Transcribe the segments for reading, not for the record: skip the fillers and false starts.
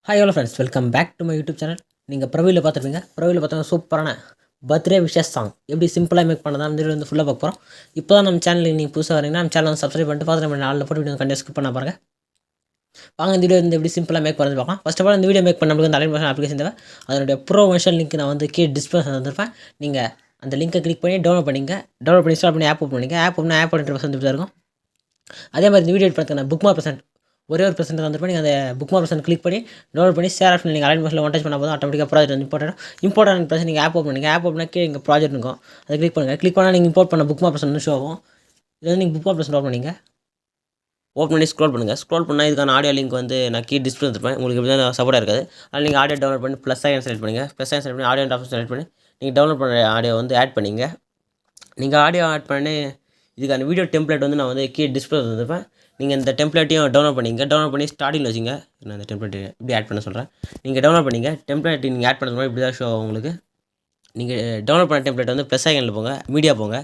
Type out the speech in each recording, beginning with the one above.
Hi hello friends, welcome back to my YouTube channel. நீங்கள் ப்ரொஃபைலில் பார்த்துருப்பீங்க. ப்ரொஃபைலில் பார்த்தா சூப்பரான பர்த்டே விஷஸ் சாங் எப்படி சிம்பிளாக மேக் பண்ணதான் இந்த வீடியோ வந்து ஃபுல்லாக பார்க்க போகிறோம். இப்போ தான் நம்ம சேனலுக்கு நீங்கள் புதுசாக வரீங்கன்னா நம்ம சேனல் வந்து சப்ஸ்கிரைப் பண்ணிட்டு பார்த்துட்டு நாளில் போட்டு வீடியோ கண்டிப்பாக ஸ்கிப் பண்ண பாருங்கள். வாங்க இந்த வீடியோ வந்து எப்படி சிம்பிளாக மேக் பண்ணுறது பார்க்கலாம். ஃபஸ்ட் ஆஃப் ஆல் இந்த வீடியோ மேக் பண்ண நம்மளுக்கு அந்த அலைட் அப்ளிகேஷன் தேவை. அதனுடைய ப்ரோ வெர்ஷன் லிங்க் நான் வந்து டிஸ்பிளே வந்துருப்பேன். நீங்கள் அந்த லிங்கை கிளிக் பண்ணி டவுன்லோட் பண்ணிங்க. டவுன்லோட் பண்ணி இன்ஸ்டால் பண்ணி ஆப் ஓப்பன் பண்ணிங்க. ஆப் ஓப்பன் ஆப் இன்டர்ஃபேஸ் வந்து இருக்கும். அதே மாதிரி இந்த வீடியோ எடுத்து புக் மார்க் % ஒரே ஒரு % வந்துட்டு நீங்கள் அந்த புக் மார்க் % கிளிக் பண்ணி டவுன்லோட் பண்ணி ஷேர் ஆப்ஷன் நீங்கள் அலைட் மோஷனில் ஒன் டச் பண்ண போதும் ஆட்டோமேட்டிக்காக ப்ராஜெக்ட் வந்து இம்பார்ட்டன்ட் பிரச்சனை. நீங்கள் ஆப் ஓப்பன் பண்ணிங்க. ஆப் ஓப்பன் பண்ணி இங்கே ப்ராஜெக்ட் இருக்கும். அதை கிளிக் பண்ணுங்கள். கிளிக் பண்ணால் நீங்கள் இம்போர்ட் பண்ண புக் மார்க் % ஷோ ஆகும். இது வந்து நீங்கள் புக் மார்க் % ஓப்பன் பண்ணிங்க. ஓப்பன் பண்ணி ஸ்க்ரோல் பண்ணுங்கள். ஸ்க்ரோல் பண்ணால் இதுக்கான ஆடியோ லிங்க் வந்து நான் டிஸ்பிளே வந்துருப்பேன். உங்களுக்கு எப்படி தான் சப்போர்ட்டாக இருக்காது. அதில் நீங்கள் ஆடியோ டவுன்லோட் பண்ணி ப்ளஸ் ஐக்கன் செலக்ட் பண்ணுங்கள். ப்ளஸ் ஐக்கன் செலக்ட் பண்ணி ஆடியோ ஆப்ஷன் செலக்ட் பண்ணி நீங்கள் டவுன்லோட் பண்ணுற ஆடியோ வந்து ஆட் பண்ணிங்க. நீங்கள் ஆடியோ ஆட் பண்ணி இதுக்கான வீடியோ டெம்ப்ளேட் வந்து நான் வந்து டிஸ்பிளே வந்துருப்பேன். நீங்கள் இந்த டெம்ப்ளேட்டையும் டவுன்லோட் பண்ணிங்க. டவுன்லோட் பண்ணி ஸ்டார்டிங்கில் வச்சுங்க. நான் இந்த டெம்ப்ளேட் இப்படி ஆட் பண்ண சொல்கிறேன். நீங்கள் டவுன்லோட் பண்ணிங்க. டெம்ப்ளேட் நீங்கள் ஆட் பண்ணுறது மாதிரி இப்படி தான் ஷோ ஆகும் உங்களுக்கு. நீங்கள் டவுன்லோட் பண்ண டெம்ப்ளேட் வந்து ப்ளஸ் ஐக்கனில் போங்க. மீடியா போங்க.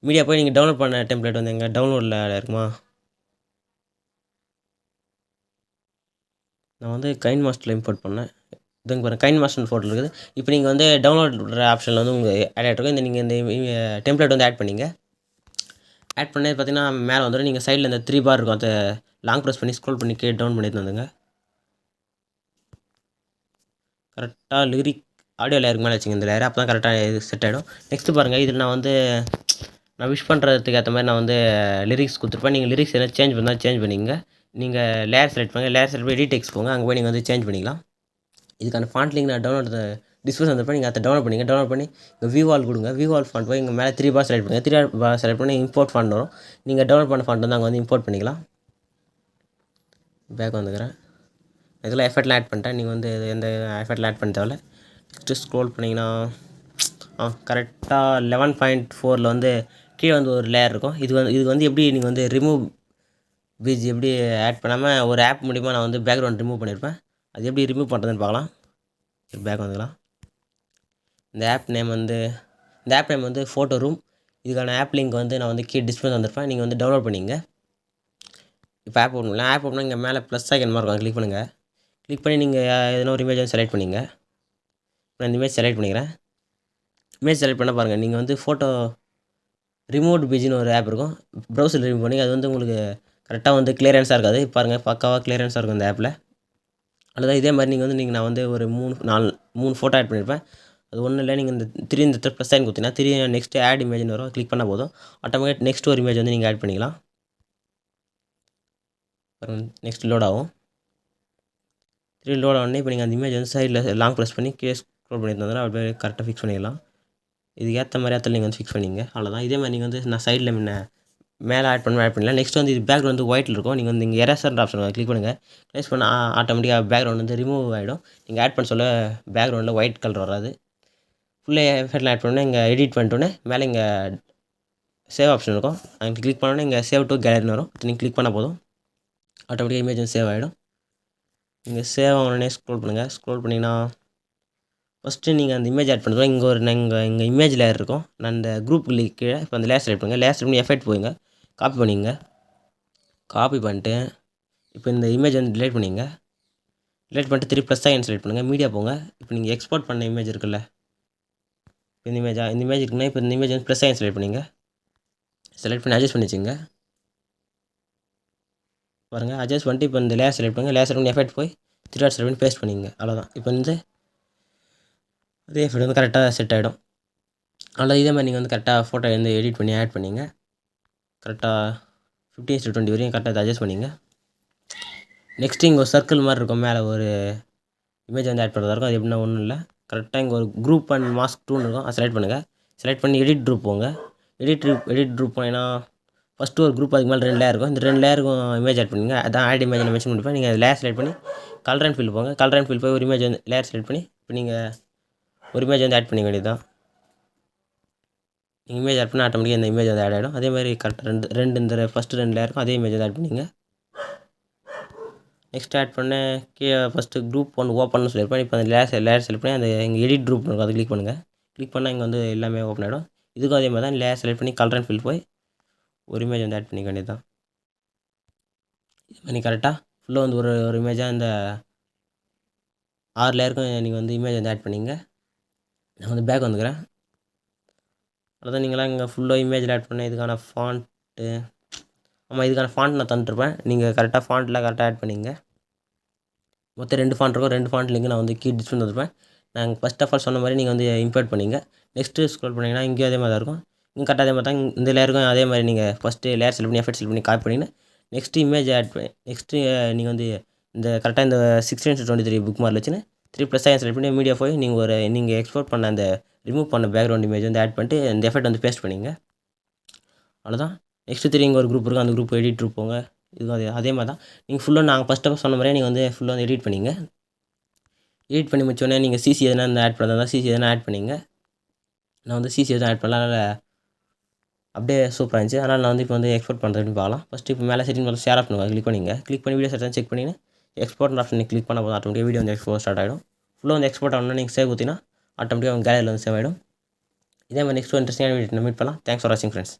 மீடியா போய் நீங்கள் டவுன்லோட் பண்ண டெம்ப்ளேட் வந்து எங்கள் டவுன்லோடில் இருக்குமா? நான் வந்து கைன் மாஸ்டரில் இம்போர்ட் பண்ணேன். இதுங்க பாருங்கள், கைன் மாஸ்டர் ஃபோட்டோ இருக்குது. இப்போ நீங்கள் வந்து டவுன்லோட் ஆப்ஷனில் வந்து உங்களுக்கு ஆட் ஆகிட்ருக்கும். இந்த நீங்கள் இந்த டெம்ப்ளேட் வந்து ஆட் பண்ணிங்க. ஆட் பண்ணி பார்த்தீங்கன்னா மேலே வந்துடும். நீங்கள் சைடில் இந்த 3 பார் இருக்கும். அதை லாங் ப்ரெஸ் பண்ணி ஸ்க்ரோல் பண்ணி டவுன் பண்ணிட்டு வந்துங்க. கரெக்டாக லிரிக் ஆடியோ லேயருக்கு மேலே வச்சுங்க. இந்த லேயர் அப்போ தான் கரெக்டாக இது செட் ஆகிடும். நெக்ஸ்ட்டு பாருங்கள், இதில் நான் விஷ் பண்ணுறதுக்கு ஏற்ற மாதிரி நான் வந்து லிரிக்ஸ் கொடுத்துருப்பேன். நீங்கள் லிரிக்ஸ் எதாவது சேஞ்ச் பண்ணால் சேஞ்ச் பண்ணிங்க. நீங்கள் லேயர் செலக்ட் பண்ணுங்கள். லேயர் செலக்ட் பண்ணி எடிட் டெக்ஸ்ட் போங்க. அங்கே போய் நீங்கள் வந்து சேஞ்ச் பண்ணிக்கலாம். இதுக்கான ஃபாண்ட் லிங்க் நான் டவுன்லோட் டிஸ்பிளே வந்துருப்பேன். நீங்கள் அதை டவுன்லோட் பண்ணிங்க. டவுன்லோட் பண்ணி இங்கே வியூ ஆல் கொடுங்க. வியூ ஆல் ஃபாண்ட் போய் இங்கே மேலே 3 பார் செலக்ட் பண்ணுங்கள். 3 பார் செலக்ட் பண்ணி இம்போர்ட் ஃபாண்ட் வரும். நீங்கள் டவுன்லோட் பண்ண ஃபாண்ட் வந்து அங்கே வந்து இம்போர்ட் பண்ணிக்கலாம். பேக் வந்துக்கிறேன். இதெல்லாம் எஃபர்ட்லாம் ஆட் பண்ணிட்டேன். நீங்கள் வந்து எந்த எஃபர்ட்லாம் ஆட் பண்ண தேவையில்ல. நெக்ஸ்ட்டு ஸ்க்ரோல் பண்ணிங்கன்னா கரெக்டாக 11.4 வந்து கீழே வந்து ஒரு லேயர் இருக்கும். இது வந்து எப்படி நீங்கள் வந்து ரிமூவ் பீஜ் எப்படி ஆட் பண்ணாமல் ஒரு ஆப் மூலிமா நான் வந்து பேக்ரவுண்ட் ரிமூவ் பண்ணியிருப்பேன். அது எப்படி ரிமூவ் பண்ணுறதுன்னு பார்க்கலாம். பேக் வந்துக்கலாம். இந்த ஆப் நேம் வந்து ஃபோட்டோ ரூம். இதுக்கான ஆப் லிங்க் வந்து நான் வந்து டிஸ்பிளே வந்திருப்பேன். நீங்கள் வந்து டவுன்லோட் பண்ணிங்க. இப்போ ஆப் ஓப்பன் பண்ணலாம். ஆப் ஓப்பன் இங்கே மேலே ப்ளஸ் ஐக்கன் மாதிரி இருக்கும். கிளிக் பண்ணுங்கள். கிளிக் பண்ணி நீங்கள் எதனா ஒரு இமேஜ் வந்து செலக்ட் பண்ணிங்க. நான் இந்த இமேஜ் செலக்ட் பண்ணிக்கிறேன். இமேஜ் செலக்ட் பண்ண பாருங்கள், நீங்கள் வந்து ஃபோட்டோ ரிமூவ் பேஜ்னு ஒரு ஆப் இருக்கும். ப்ரௌசர் ரிமூவ் பண்ணி அது வந்து உங்களுக்கு கரெக்டாக வந்து கிளியரன்ஸாக இருக்காது. பாருங்கள், பக்காவாக கிளியரன்ஸாக இருக்கும் இந்த ஆப்பில். அதுதான் இதே மாதிரி நான் வந்து ஒரு 3 ஃபோட்டோ ஆட் பண்ணியிருப்பேன். அது ஒன்றும் இல்லை. நீங்கள் இந்த ப்ளஸ் சைன் கொடுத்தீங்கன்னா நெக்ஸ்ட்டு ஆட் இமேஜ்னு வரும். கிளிக் பண்ணால் போதும். ஆட்டோமேட்டிக் நெக்ஸ்ட் ஒரு இமேஜ் வந்து நீங்கள் ஆட் பண்ணிக்கலாம். நெக்ஸ்ட் லோட் ஆகும். லோட் ஆகணுன்னே இப்போ நீங்கள் அந்த இமேஜ் வந்து சைடில் லாங் ப்ரெஸ் பண்ணி கீழே ஸ்க்ரோல் பண்ணிட்டு வந்தால் அப்படியே கரெக்டாக ஃபிக்ஸ் பண்ணிடலாம். இதுக்கு ஏற்ற மாதிரி இடத்துல நீங்கள் வந்து ஃபிக்ஸ் பண்ணிங்க. அவ்வளோதான். இதே மாதிரி நீங்கள் வந்து நான் சைடில் மேலே ஆட் பண்ணலாம். நெக்ஸ்ட் வந்து இது பேக்ரவுண்ட் வந்து ஒயிட்டில் இருக்கும். நீங்கள் வந்து இங்கே எரேசர் ஆப்ஷன் கிளிக் பண்ணுங்கள். ப்ளேஸ் பண்ண ஆட்டோமேட்டிக்காக பேக்ரவுண்ட் வந்து ரிமூவ் ஆகிடும். நீங்கள் ஆட் பண்ண சொல்ல பேக்ரவுண்டில் ஒயிட் கலர் வராது. ஃபுல்லாக எஃபெக்டில் ஆட் பண்ணோன்னே இங்கே எடிட் பண்ணிட்டோன்னே மேலே இங்கே சேவ் ஆப்ஷன் இருக்கும். அங்கே கிளிக் பண்ணோன்னே இங்கே சேவ் டு கேலரின்னு வரும். நீங்கள் கிளிக் பண்ணால் போதும். ஆட்டோமேட்டிக்காக இமேஜ் வந்து சேவ் ஆகிடும். நீங்கள் சேவ் ஆகணுன்னே ஸ்க்ரோல் பண்ணுங்கள். ஸ்க்ரோல் பண்ணிங்கன்னா ஃபஸ்ட்டு நீங்கள் அந்த இமேஜ் ஆட் பண்ணுறோம். இங்கே இமேஜ் லேயர் இருக்கும். நான் இந்த குரூப் கீழே இப்போ அந்த லேயர் செலக்ட் பண்ணுங்கள். லேயர் செலக்ட் பண்ணி எஃபெக்ட் போய்ங்க. காப்பி பண்ணிங்க. காப்பி பண்ணிட்டு இப்போ இந்த இமேஜ் வந்து டிலீட் பண்ணிங்க. டிலீட் பண்ணிட்டு திருப்பி ப்ளஸ் ஐக்கன் செலக்ட் பண்ணுங்கள். மீடியா போங்க. இப்போ நீங்கள் எக்ஸ்போர்ட் பண்ண இமேஜ் இருக்குல்ல, இந்த இமேஜ் இருக்குன்னா இப்போ இந்த இமேஜ் வந்து ப்ளஸ் ஐக்கன் செலக்ட் பண்ணிங்க. செலக்ட் பண்ணி அட்ஜஸ்ட் பண்ணி வச்சுங்க. பாருங்கள், அட்ஜஸ்ட் பண்ணிட்டு இப்போ இந்த லேயர் செலக்ட் பண்ணுங்கள். லேயர் செலக்ட் பண்ணி எஃபெக்ட் போய் 3 டாட் செலக்ட் பண்ணி பேஸ்ட் பண்ணிங்க. அவ்வளோதான். இப்போ வந்து அதே எஃபெக்ட் வந்து கரெக்டாக செட் ஆகிடும். அவ்வளோ இதே மாதிரி நீங்கள் வந்து கரெக்டாக ஃபோட்டோ வந்து எடிட் பண்ணி ஆட் பண்ணிங்க. கரெக்டாக 15:20 வரையும் கரெக்டாக அட்ஜஸ்ட் பண்ணிங்க. நெக்ஸ்ட்டு இங்கே ஒரு சர்க்கிள் மாதிரி இருக்கும். மேலே ஒரு இமேஜ் வந்து ஆட் பண்ணுறதா இருக்கும். அது எப்படின்னா ஒன்றும் இல்லை. கரெக்டாக இங்கே ஒரு குரூப் அண்ட் மாஸ்க் 2 இருக்கும். அதை செலக்ட் பண்ணுங்கள். செலக்ட் பண்ணி எடிட் குரூப் போங்க. எடிட் குரூப் போனீங்கன்னா ஃபஸ்ட்டு ஒரு குரூப் அதுக்கு மேலே 2 லேயர் இருக்கும். இந்த 2 லேயருக்கும் இமேஜ் ஆட் பண்ணுங்க. அதான் ஆட் இமேஜ் நான் மென்ஷன் பண்ணிப்பேன். நீங்கள் லேயர் செலக்ட் பண்ணி கலர் அண்ட் ஃபில் போங்க. கலர் அண்ட் ஃபில் போய் ஒரு இமேஜ் வந்து லேயர் செலக்ட் பண்ணி இப்போ நீங்கள் ஒரு இமேஜ் வந்து ஆட் பண்ணிக்க வேண்டியது தான். நீங்கள் இமேஜ் ஆட் பண்ணால் ஆட்டோமேட்டிக்காக இந்த இமேஜ் வந்து ஆட் ஆகிடும். அதே மாதிரி கரெக்டாக இந்த ஃபஸ்ட்டு 2 லேயருக்கும் அதே இமேஜ் வந்து ஆட் பண்ணிங்க. நெக்ஸ்ட் ஆட் பண்ண கீழே ஃபஸ்ட்டு குரூப் 1 ஓப்பன்னு சொல்லியிருப்பேன். இப்போ அந்த லேயர் செலக்ட் பண்ணி அந்த இங்கே எடிட் குரூப் இருக்கும். அதை கிளிக் பண்ணுங்கள். கிளிக் பண்ணால் இங்கே வந்து எல்லாமே ஓப்பன் ஆகிடும். இதுக்கும் அதே மாதிரி தான் லேயர் செலக்ட் பண்ணி கலர் அண்ட் ஃபில் போய் ஒரு இமேஜ் வந்து ஆட் பண்ணிக்க வேண்டியது தான். இது பண்ணி கரெக்டாக ஃபுல்லாக வந்து ஒரு இமேஜாக இந்த 6 லேயருக்கும் நீங்கள் வந்து இமேஜ் வந்து ஆட் பண்ணிங்க. நான் வந்து பேக் வந்துக்கிறேன். அதான் நீங்களாம் இங்கே ஃபுல்லாக இமேஜில் ஆட் பண்ண இதுக்கான ஃபாண்ட்டு ஆமாம் இதுக்கான ஃபாண்ட் நான் தந்துட்டுருப்பேன். நீங்கள் கரெக்டாக ஃபாண்ட்லாம் கரெக்டாக ஆட் பண்ணிங்க. மொத்தம் 2 ஃபாண்ட் இருக்கும். 2 ஃபாண்ட் லிங்க் நான் வந்து டிஸ்கிரிப்ஷன் தந்துருப்பேன். நான் ஃபர்ஸ்ட் ஆஃப் ஆல் சொன்ன மாதிரி நீங்கள் வந்து இம்போர்ட் பண்ணிங்க. நெக்ஸ்ட்டு ஸ்க்ரோல் பண்ணிங்கன்னா இங்கேயும் அதே மாதிரி தான் இருக்கும். இங்கே கரெக்டாக அதே மாதிரி தான் இந்த லேயருக்கும் அதே மாதிரி நீங்கள் ஃபஸ்ட்டு லேயர் செலக்ட் பண்ணி எஃபெக்ட் செலக்ட் பண்ணி காப்பி பண்ணின்னு நெக்ஸ்ட்டு இமேஜ் ஆட் பண்ணி நெக்ஸ்ட்டு நீங்கள் வந்து இந்த கரெக்டாக இந்த 16:23 புக் மார்க்கில் வச்சுன்னு 3+ செலக்ட் பண்ணி மீடியா போய் நீங்கள் எக்ஸ்போர்ட் பண்ண அந்த ரிமூவ் பண்ண பேக்ரவுண்ட் இமேஜ் வந்து ஆட் பண்ணிட்டு இந்த எஃபெக்ட் வந்து பேஸ்ட் பண்ணிங்க. அவ்வளோதான். நெக்ஸ்ட்டு திரும்பி ஒரு குரூப் இருக்கும். அந்த குரூப் எடிட் குரூப் போங்க. இதுவும் அதே மாதிரி தான். நீங்கள் ஃபுல்லாக நாங்கள் ஃபஸ்ட் ஆஃப் சொன்ன மாதிரியே நீங்கள் வந்து ஃபுல்லாக வந்து எடிட் பண்ணிங்க. எடிட் பண்ணி முடிச்சோடனே நீங்கள் சிசி எதனா இந்த ஆட் பண்ணுறதா சிசி எதனா ஆட் பண்ணிங்க. நான் வந்து சிசி எதுவும் ஆட் பண்ணல. அதனால் அப்படியே சூப்பராக இருந்துச்சு. அதனால் நான் வந்து இப்போ வந்து எக்ஸ்போர்ட் பண்ணுறதுன்னு பார்க்கலாம். ஃபஸ்ட்டு இப்போ மேலே செட்டிங் ஷேர் ஆப்ஷன் கிளிக் பண்ணிங்க. கிளிக் பண்ணி வீடியோ செட் செக் பண்ணின்னு எக்ஸ்போர்ட் ஆப்ஷன் கிளிக் பண்ண போதும் ஆட்டோமேட்டிக்காக வீடியோ வந்து எக்ஸ்போர்ட் ஸ்டார்ட் ஆகிடும். ஃபுல்லாக வந்து எக்ஸ்போர்ட் ஆகணும்னா நீங்கள் சேவ் ஊற்றினா ஆட்டோமேட்டிக்காக உங்கள் கேலரியில் வந்து சேவ் ஆகிடும். இதே மாதிரி நெக்ஸ்ட் இன்ட்ரெஸ்டிங்கான வீடியோ மீட் பண்ணலாம். தேங்க்ஸ் ஃபார் வாட்சிங் ஃப்ரெண்ட்ஸ்.